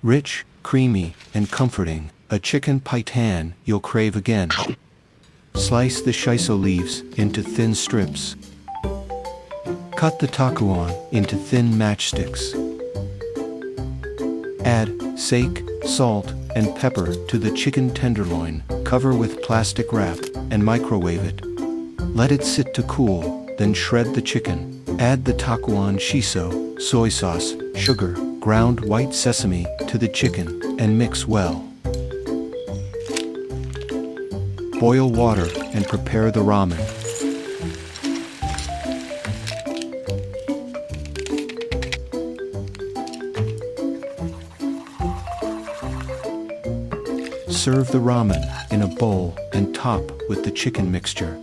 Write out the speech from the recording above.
Rich, creamy, and comforting, a chicken paitan you'll crave again. Slice the shiso leaves into thin strips. Cut the takuan into thin matchsticks. Add sake, salt, and pepper to the chicken tenderloin, cover with plastic wrap, and microwave it. Let it sit to cool, then shred the chicken. Add the takuan shiso, soy sauce, sugar, ground white sesame to the chicken, and mix well. Boil water and prepare the ramen. Serve the ramen in a bowl and top with the chicken mixture.